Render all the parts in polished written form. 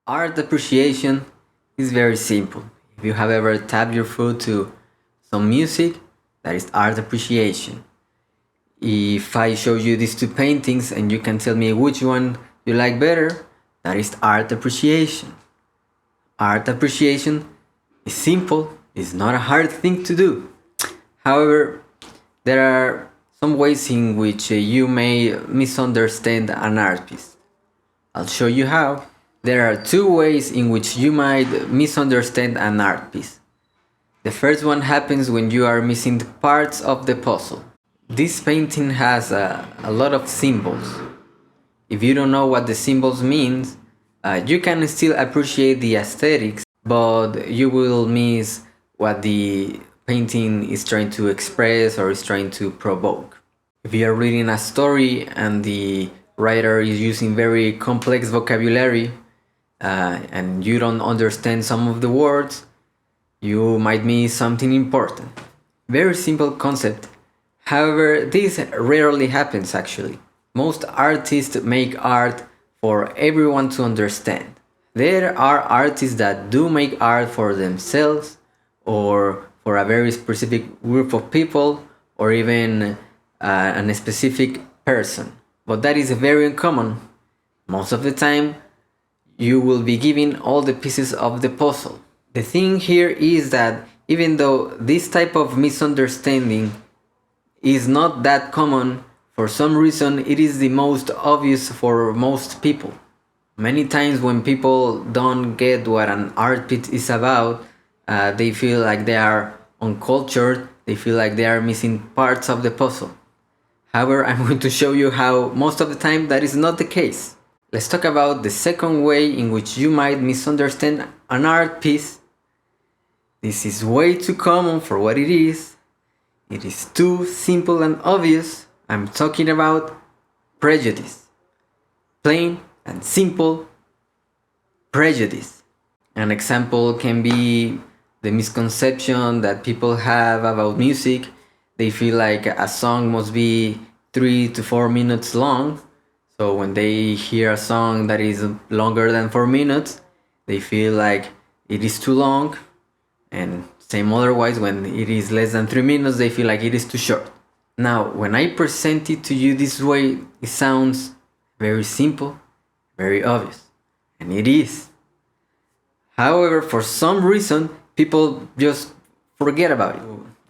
Art appreciation is very simple. If you have ever tapped your foot to some music, that is art appreciation. If I show you these two paintings and you can tell me which one you like better, that is art appreciation. Art appreciation is simple, it's not a hard thing to do. However, there are some ways in which you may misunderstand an art piece. I'll show you how. There are two ways in which you might misunderstand an art piece. The first one happens when you are missing the parts of the puzzle. This painting has a lot of symbols. If you don't know what the symbols means, you can still appreciate the aesthetics, but you will miss what the painting is trying to express or is trying to provoke. If you are reading a story and the writer is using very complex vocabulary and you don't understand some of the words, you might miss something important. Very simple concept. However, this rarely happens actually. Most artists make art for everyone to understand. There are artists that do make art for themselves or for a very specific group of people or even a specific person. But that is very uncommon. Most of the time, you will be given all the pieces of the puzzle. The thing here is that even though this type of misunderstanding is not that common, for some reason it is the most obvious for most people. Many times when people don't get what an art piece is about, they feel like they are uncultured, they feel like they are missing parts of the puzzle. However, I'm going to show you how most of the time that is not the case. Let's talk about the second way in which you might misunderstand an art piece. This is way too common for what it is. It is too simple and obvious. I'm talking about prejudice. Plain and simple prejudice. An example can be the misconception that people have about music. They feel like a song must be 3 to 4 minutes long. So when they hear a song that is longer than 4 minutes, they feel like it is too long. And same otherwise, when it is less than 3 minutes, they feel like it is too short. Now, when I present it to you this way, it sounds very simple, very obvious. And it is. However, for some reason, people just forget about it.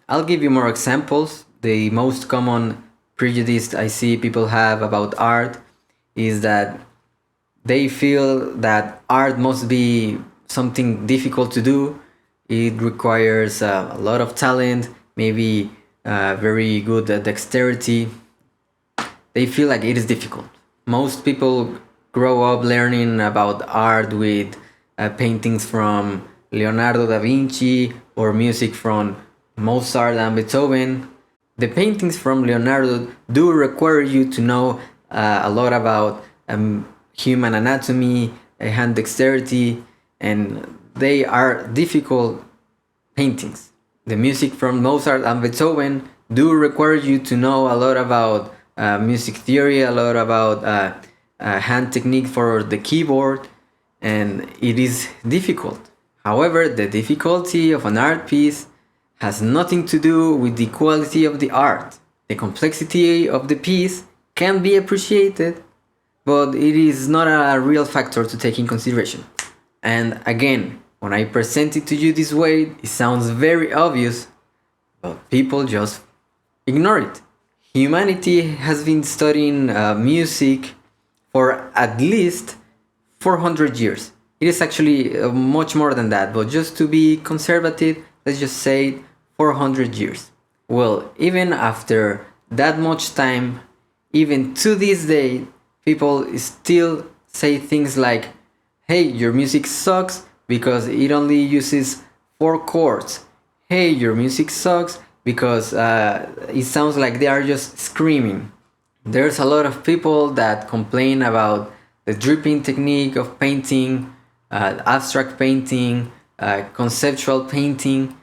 I'll give you more examples. The most common prejudice I see people have about art is that they feel that art must be something difficult to do. It requires a lot of talent, maybe very good dexterity. They feel like it is difficult. Most people grow up learning about art with paintings from Leonardo da Vinci or music from Mozart and Beethoven. The paintings from Leonardo do require you to know a lot about human anatomy, hand dexterity, and they are difficult paintings. The music from Mozart and Beethoven do require you to know a lot about music theory, a lot about hand technique for the keyboard, and it is difficult. However, the difficulty of an art piece has nothing to do with the quality of the art. The complexity of the piece can be appreciated, but it is not a real factor to take in consideration. And again, when I present it to you this way, it sounds very obvious, but people just ignore it. Humanity has been studying music for at least 400 years. It is actually much more than that, but just to be conservative, let's just say 400 years. Well, even after that much time, even to this day, people still say things like, hey, your music sucks because it only uses 4 chords. Hey, your music sucks because it sounds like they are just screaming. There's a lot of people that complain about the dripping technique of painting, abstract painting, conceptual painting,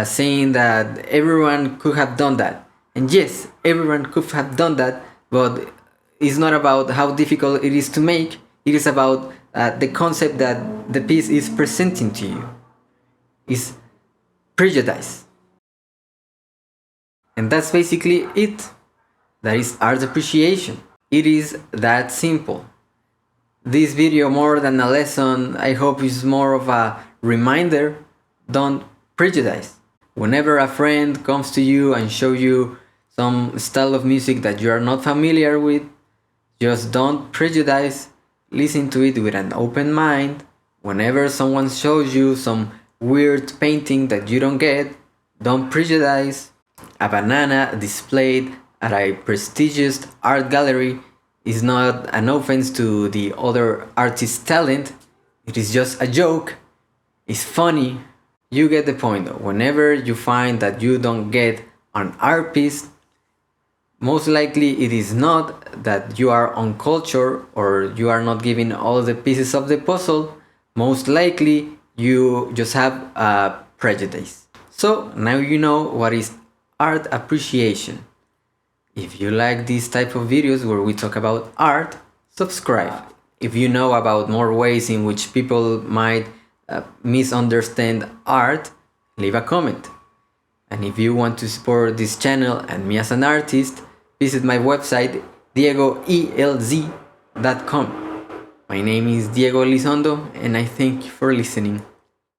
saying that everyone could have done that. And yes, everyone could have done that, but it's not about how difficult it is to make, it is about the concept that the piece is presenting to you is prejudice. And that's basically it. That is art appreciation. It is that simple. This video, more than a lesson, I hope is more of a reminder. Don't prejudice. Whenever a friend comes to you and show you some style of music that you are not familiar with, just don't prejudice. Listen to it with an open mind. Whenever someone shows you some weird painting that you don't get, don't prejudice. A banana displayed at a prestigious art gallery is not an offense to the other artist's talent. It is just a joke. It's funny. You get the point. Whenever you find that you don't get an art piece, most likely it is not that you are uncultured or you are not giving all the pieces of the puzzle. Most likely you just have a prejudice. So now you know what is art appreciation. If you like these type of videos where we talk about art, subscribe. If you know about more ways in which people might misunderstand art, leave a comment. And if you want to support this channel and me as an artist, visit my website diegoelz.com. My name is Diego Elizondo and I thank you for listening.